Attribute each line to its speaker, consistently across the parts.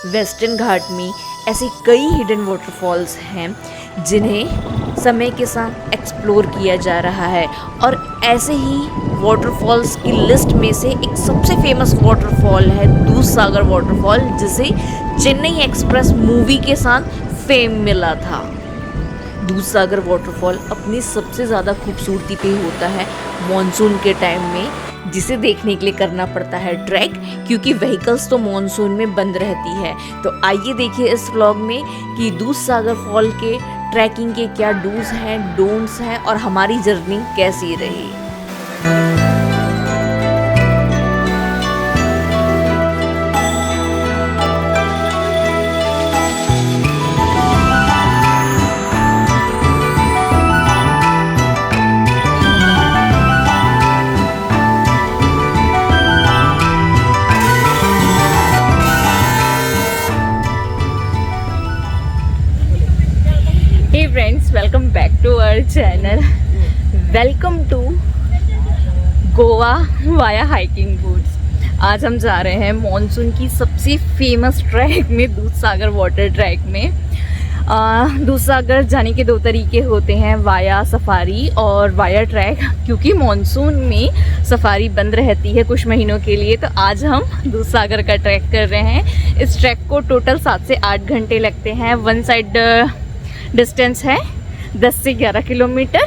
Speaker 1: Western घाट में ऐसे कई हिडन वाटरफॉल्स हैं जिन्हें समय के साथ एक्सप्लोर किया जा रहा है, और ऐसे ही वाटरफॉल्स की लिस्ट में से एक सबसे फेमस वाटरफॉल है दूधसागर वाटरफॉल, जिसे चेन्नई एक्सप्रेस मूवी के साथ फेम मिला था। दूधसागर वाटरफॉल अपनी सबसे ज़्यादा खूबसूरती पे होता है मॉनसून के टाइम में, जिसे देखने के लिए करना पड़ता है ट्रैक, क्योंकि व्हीकल्स तो मॉनसून में बंद रहती है। तो आइए देखिए इस व्लॉग में कि दूधसागर फॉल के ट्रैकिंग के क्या डूज हैं, डोंट्स हैं और हमारी जर्नी कैसी रही। Friends, welcome back to our channel. Welcome to Goa via hiking boots. आज हम जा रहे हैं मॉनसून की सबसे फेमस ट्रैक में, दूधसागर वाटर ट्रैक में। दूधसागर जाने के दो तरीके होते हैं, वाया सफारी और वाया ट्रैक। क्योंकि मॉनसून में सफारी बंद रहती है कुछ महीनों के लिए, तो आज हम दूधसागर का ट्रैक कर रहे हैं। इस ट्रैक को टोटल 7 से 8 घंटे लगते हैं। वन साइड डिस्टेंस है 10 से 11 किलोमीटर।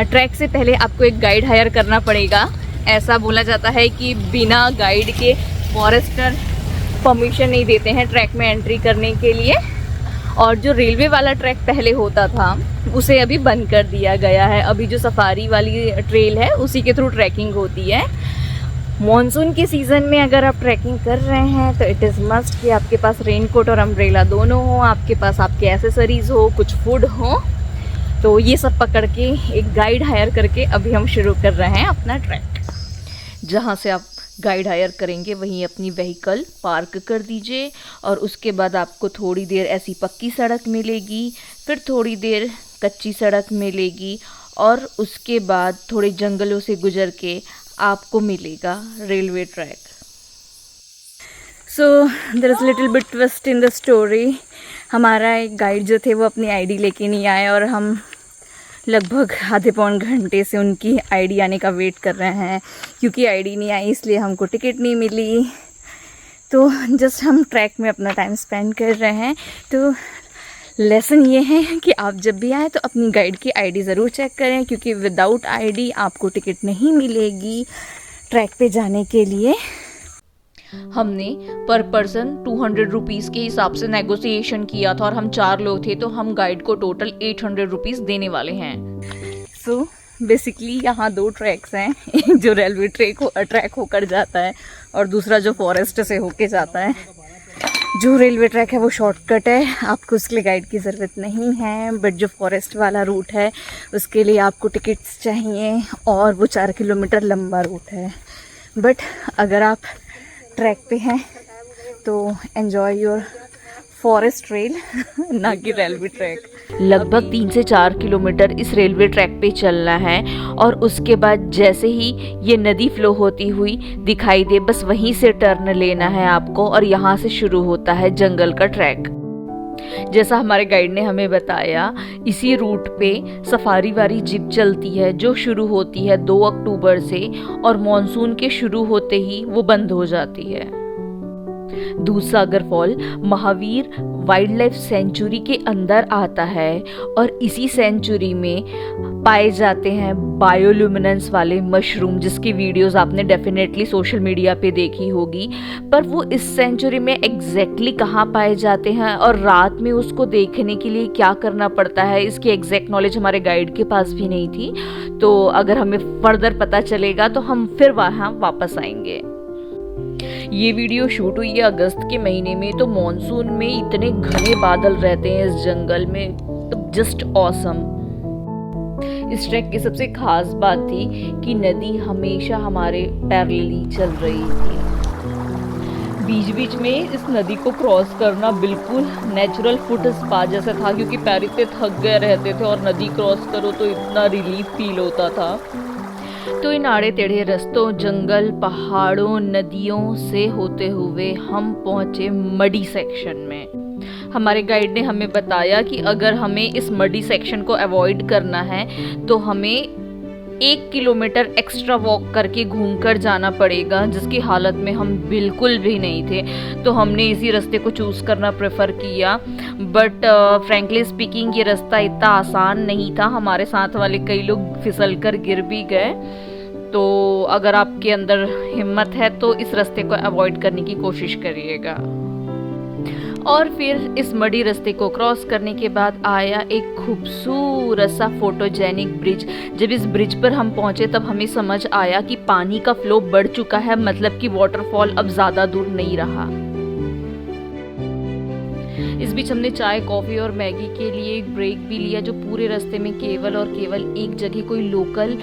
Speaker 1: ट्रैक से पहले आपको एक गाइड हायर करना पड़ेगा। ऐसा बोला जाता है कि बिना गाइड के फॉरेस्टर परमिशन नहीं देते हैं ट्रैक में एंट्री करने के लिए। और जो रेलवे वाला ट्रैक पहले होता था उसे अभी बंद कर दिया गया है। अभी जो सफारी वाली ट्रेल है उसी के थ्रू ट्रैकिंग होती है। मॉनसून के सीज़न में अगर आप ट्रैकिंग कर रहे हैं तो इट इज़ मस्ट कि आपके पास रेनकोट और अम्ब्रेला दोनों हो, आपके पास आपके एसेसरीज़ हो, कुछ फूड हो। तो ये सब पकड़ के एक गाइड हायर करके अभी हम शुरू कर रहे हैं अपना ट्रैक। जहाँ से आप गाइड हायर करेंगे वहीं अपनी व्हीकल पार्क कर दीजिए, और उसके बाद आपको थोड़ी देर ऐसी पक्की सड़क मिलेगी, फिर थोड़ी देर कच्ची सड़क मिलेगी, और उसके बाद थोड़े जंगलों से गुजर के आपको मिलेगा railway track. So there is little bit twist in the story. हमारा एक गाइड जो थे वो अपनी आईडी लेके नहीं आए, और हम लगभग आधे पौन घंटे से उनकी आईडी आने का वेट कर रहे हैं। क्योंकि आईडी नहीं आई इसलिए हमको टिकट नहीं मिली। तो जस्ट हम ट्रैक में अपना टाइम स्पेंड कर रहे हैं। तो लेसन ये है कि आप जब भी आए तो अपनी गाइड की आईडी ज़रूर चेक करें, क्योंकि विदाउट आईडी आपको टिकट नहीं मिलेगी ट्रैक पे जाने के लिए। हमने पर पर्सन 200 रुपीज़ के हिसाब से नेगोशिएशन किया था, और हम 4 लोग थे, तो हम गाइड को टोटल 800 रुपीज़ देने वाले हैं। सो बेसिकली यहाँ 2 ट्रैक्स हैं, एक जो रेलवे ट्रैक होकर जाता है और दूसरा जो फॉरेस्ट से होके जाता है। जो रेलवे ट्रैक है वो शॉर्टकट है, आपको उसके लिए गाइड की ज़रूरत नहीं है। बट जो फॉरेस्ट वाला रूट है उसके लिए आपको टिकट्स चाहिए, और वो 4 किलोमीटर लंबा रूट है। बट अगर आप ट्रैक पे हैं तो एन्जॉय योर फॉरेस्ट ट्रेल ना कि रेलवे ट्रैक। लगभग 3 से 4 किलोमीटर इस रेलवे ट्रैक पे चलना है, और उसके बाद जैसे ही ये नदी फ्लो होती हुई दिखाई दे, बस वहीं से टर्न लेना है आपको, और यहाँ से शुरू होता है जंगल का ट्रैक। जैसा हमारे गाइड ने हमें बताया, इसी रूट पे सफारी वाली जीप चलती है जो शुरू होती है 2 अक्टूबर से, और मॉनसून के शुरू होते ही वो बंद हो जाती है। Dudhsagar fall Mahavir wild life sanctuary के अंदर आता है, और इसी सेंचुरी में पाए जाते हैं बायोल्यूमिनेंस वाले मशरूम, जिसकी वीडियोस आपने डेफिनेटली सोशल मीडिया पे देखी होगी। पर वो इस सेंचुरी में एग्जैक्टली कहाँ पाए जाते हैं और रात में उसको देखने के लिए क्या करना पड़ता है, इसकी एग्जैक्ट नॉलेज हमारे गाइड के पास भी नहीं थी। तो अगर हमें फर्दर पता चलेगा तो हम फिर वहाँ वापस आएंगे। ये वीडियो शूट हुई है अगस्त के महीने में, तो मॉनसून में इतने घने बादल रहते हैं इस जंगल में, तो जस्ट ऑसम। इस ट्रैक की सबसे खास बात थी कि नदी हमेशा हमारे पैरेलली चल रही थी। बीच बीच में इस नदी को क्रॉस करना बिल्कुल नेचुरल फुट स्पा जैसा था, क्योंकि पैर इतने थक गए रहते थे और नदी क्रॉस करो तो इतना रिलीफ फील होता था। तो इन आड़े टेढ़े रास्तों, जंगल, पहाड़ों, नदियों से होते हुए हम पहुंचे मडी सेक्शन में। हमारे गाइड ने हमें बताया कि अगर हमें इस मडी सेक्शन को अवॉइड करना है तो हमें 1 किलोमीटर एक्स्ट्रा वॉक करके घूमकर जाना पड़ेगा, जिसकी हालत में हम बिल्कुल भी नहीं थे। तो हमने इसी रास्ते को चूज़ करना प्रेफर किया। बट फ्रैंकली स्पीकिंग ये रास्ता इतना आसान नहीं था। हमारे साथ वाले कई लोग फिसल कर गिर भी गए। तो अगर आपके अंदर हिम्मत है तो इस रास्ते को अवॉइड करने की कोशिश करिएगा। और फिर इस मडी रास्ते को क्रॉस करने के बाद आया एक खूबसूरत सा फोटोजेनिक ब्रिज। जब इस ब्रिज पर हम पहुंचे तब हमें समझ आया कि पानी का फ्लो बढ़ चुका है, मतलब कि वाटरफॉल अब ज़्यादा दूर नहीं रहा। इस बीच हमने चाय, कॉफ़ी और मैगी के लिए एक ब्रेक भी लिया, जो पूरे रास्ते में केवल और केवल एक जगह कोई लोकल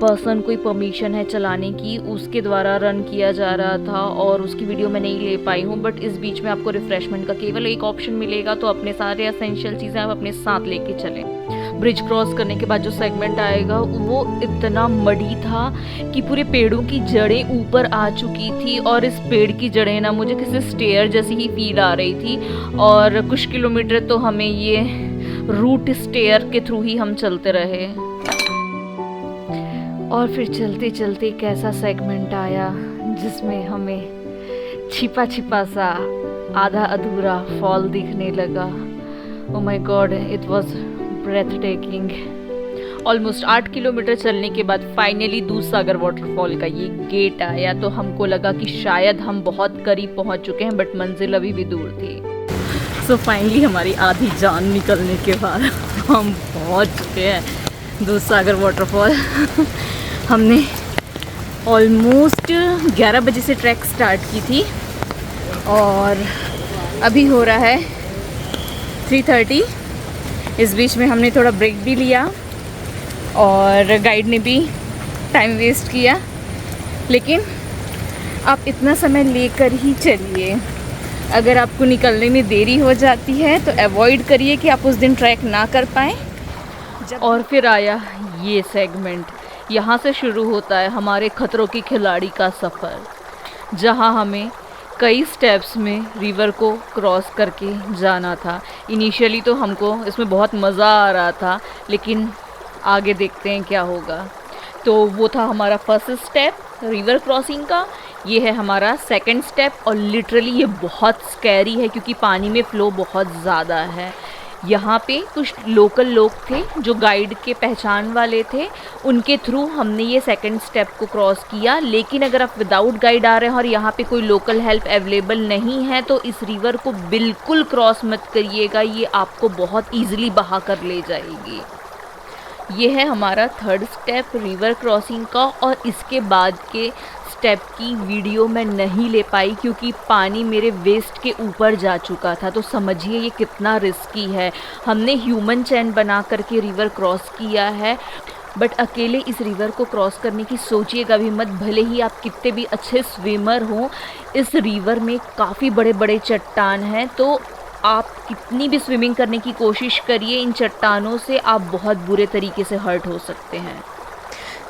Speaker 1: पर्सन, कोई परमिशन है चलाने की, उसके द्वारा रन किया जा रहा था और उसकी वीडियो मैं नहीं ले पाई हूँ। बट इस बीच में आपको रिफ्रेशमेंट का केवल एक ऑप्शन मिलेगा, तो अपने सारे एसेंशियल चीज़ें आप अपने साथ लेके चलें। ब्रिज क्रॉस करने के बाद जो सेगमेंट आएगा वो इतना मडी था कि पूरे पेड़ों की जड़ें ऊपर आ चुकी थी, और इस पेड़ की जड़ें ना मुझे किसी स्टेयर जैसी ही फील आ रही थी। और कुछ किलोमीटर तो हमें ये रूट स्टेयर के थ्रू ही हम चलते रहे। और फिर चलते चलते एक ऐसा सेगमेंट आया जिसमें हमें छिपा छिपा सा आधा अधूरा फॉल दिखने लगा। Oh my God, it was ब्रेथटेकिंग। Almost 8 kilometre चलने के बाद फाइनली दूधसागर वाटरफॉल का ये गेट आया। तो हमको लगा कि शायद हम बहुत करीब पहुंच चुके हैं, बट मंजिल अभी भी दूर थी। सो फाइनली हमारी आधी जान निकलने के बाद हम पहुंच चुके हैं दूधसागर वाटरफॉल। हमने ऑलमोस्ट 11 बजे से ट्रैक स्टार्ट की थी और अभी हो रहा है 3:30। इस बीच में हमने थोड़ा ब्रेक भी लिया और गाइड ने भी टाइम वेस्ट किया, लेकिन आप इतना समय लेकर ही चलिए। अगर आपको निकलने में देरी हो जाती है तो अवॉइड करिए कि आप उस दिन ट्रैक ना कर पाएँ। और फिर आया ये सेगमेंट। यहाँ से शुरू होता है हमारे खतरों के खिलाड़ी का सफ़र, जहाँ हमें कई स्टेप्स में रिवर को क्रॉस करके जाना था। इनिशियली तो हमको इसमें बहुत मज़ा आ रहा था, लेकिन आगे देखते हैं क्या होगा। तो वो था हमारा फर्स्ट स्टेप रिवर क्रॉसिंग का। ये है हमारा सेकंड स्टेप, और लिटरली ये बहुत स्कैरी है क्योंकि पानी में फ़्लो बहुत ज़्यादा है। यहाँ पे कुछ लोकल लोग थे जो गाइड के पहचान वाले थे, उनके थ्रू हमने ये सेकंड स्टेप को क्रॉस किया। लेकिन अगर आप विदाउट गाइड आ रहे हैं और यहाँ पे कोई लोकल हेल्प अवेलेबल नहीं है तो इस रिवर को बिल्कुल क्रॉस मत करिएगा, ये आपको बहुत ईजिली बहा कर ले जाएगी। ये है हमारा थर्ड स्टेप रिवर क्रॉसिंग का, और इसके बाद के स्टेप की वीडियो मैं नहीं ले पाई क्योंकि पानी मेरे वेस्ट के ऊपर जा चुका था। तो समझिए ये कितना रिस्की है। हमने ह्यूमन चैन बना करके रिवर क्रॉस किया है, बट अकेले इस रिवर को क्रॉस करने की सोचिएगा भी मत, भले ही आप कितने भी अच्छे स्विमर हों। इस रिवर में काफ़ी बड़े बड़े चट्टान हैं, तो आप कितनी भी स्विमिंग करने की कोशिश करिए, इन चट्टानों से आप बहुत बुरे तरीके से हर्ट हो सकते हैं।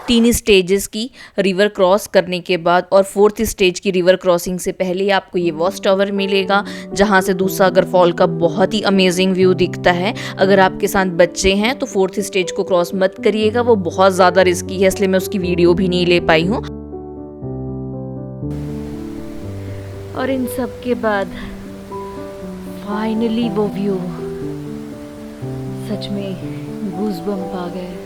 Speaker 1: 3 स्टेजेस की रिवर क्रॉस करने के बाद और 4th स्टेज की रिवर क्रॉसिंग से पहले आपको ये वॉच टावर मिलेगा, जहाँ से दूधसागर फॉल का बहुत ही अमेजिंग व्यू दिखता है। अगर आपके साथ बच्चे हैं तो 4th स्टेज को क्रॉस मत करिएगा, वो बहुत ज़्यादा रिस्की है, इसलिए मैं उसकी वीडियो भी नहीं ले पाई हूँ। और इन सब के बाद फाइनली वो व्यू, सच में गूज़बम्प आ गए।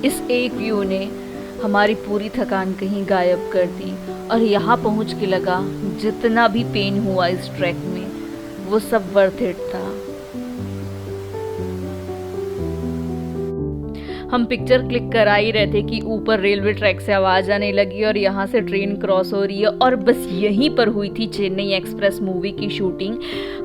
Speaker 1: इस एक व्यू ने हमारी पूरी थकान कहीं गायब कर दी, और यहाँ पहुँच के लगा जितना भी पेन हुआ इस ट्रैक में वो सब वर्थ इट था। हम पिक्चर क्लिक करा ही रहे थे कि ऊपर रेलवे ट्रैक से आवाज़ आने लगी और यहाँ से ट्रेन क्रॉस हो रही है, और बस यहीं पर हुई थी चेन्नई एक्सप्रेस मूवी की शूटिंग।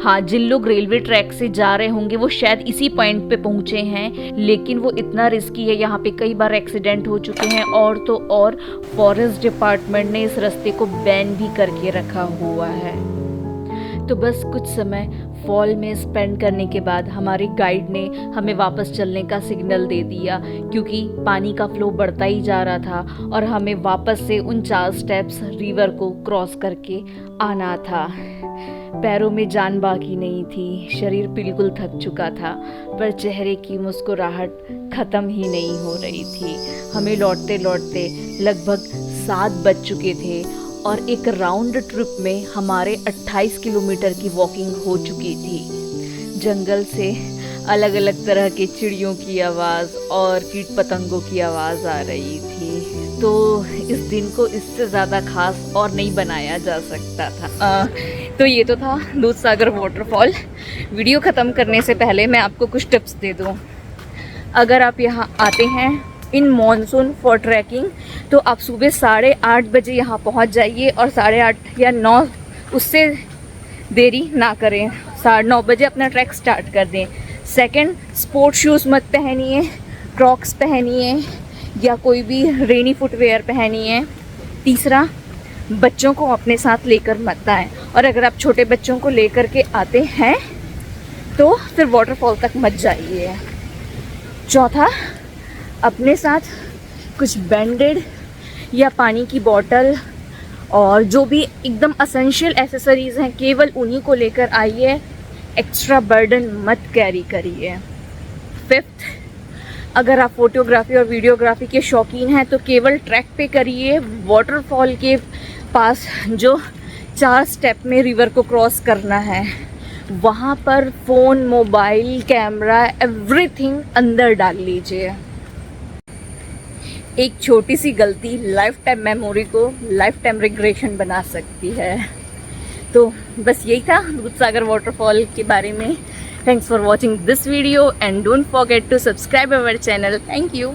Speaker 1: हाँ, जिन लोग रेलवे ट्रैक से जा रहे होंगे वो शायद इसी पॉइंट पे पहुँचे हैं, लेकिन वो इतना रिस्की है, यहाँ पे कई बार एक्सीडेंट हो चुके हैं। और तो और फॉरेस्ट डिपार्टमेंट ने इस रास्ते को बैन भी करके रखा हुआ है। तो बस कुछ समय फॉल में स्पेंड करने के बाद हमारे गाइड ने हमें वापस चलने का सिग्नल दे दिया, क्योंकि पानी का फ्लो बढ़ता ही जा रहा था और हमें वापस से उन 4 स्टेप्स रिवर को क्रॉस करके आना था। पैरों में जान बाकी नहीं थी, शरीर बिल्कुल थक चुका था, पर चेहरे की मुस्कुराहट ख़त्म ही नहीं हो रही थी। हमें लौटते लौटते लगभग 7 बज चुके थे और एक राउंड ट्रिप में हमारे 28 किलोमीटर की वॉकिंग हो चुकी थी। जंगल से अलग अलग तरह के चिड़ियों की आवाज़ और कीट पतंगों की आवाज़ आ रही थी। तो इस दिन को इससे ज़्यादा खास और नहीं बनाया जा सकता था। तो ये तो था दूधसागर वाटरफॉल। वीडियो ख़त्म करने से पहले मैं आपको कुछ टिप्स दे दूँ। अगर आप यहाँ आते हैं इन मानसून फॉर ट्रैकिंग, तो आप सुबह 8:30 बजे यहाँ पहुँच जाइए और 8:30 या 9 उससे देरी ना करें। 9:30 बजे अपना ट्रैक स्टार्ट कर दें। सेकंड, स्पोर्ट शूज़ मत पहनिए, क्रॉक्स पहनिए या कोई भी रेनी फुटवेयर पहनिए। तीसरा, बच्चों को अपने साथ लेकर मत आएँ, और अगर आप छोटे बच्चों को लेकर के आते हैं तो फिर वाटरफॉल तक मत जाइए। चौथा, अपने साथ कुछ बैंडेड या पानी की बोतल और जो भी एकदम असेंशियल एसेसरीज़ हैं केवल उन्हीं को लेकर आइए। एक्स्ट्रा बर्डन मत कैरी करिए। फिफ्थ, अगर आप फोटोग्राफी और वीडियोग्राफी के शौकीन हैं तो केवल ट्रैक पे करिए। वाटरफॉल के पास जो 4 स्टेप में रिवर को क्रॉस करना है, वहाँ पर फ़ोन, मोबाइल, कैमरा, एवरीथिंग अंदर डाल लीजिए। एक छोटी सी गलती लाइफ टाइम मेमोरी को लाइफ टाइम रिग्रेशन बना सकती है। तो बस यही था दूधसागर वाटरफॉल के बारे में। Thanks for watching this video and don't forget to subscribe our channel. Thank you.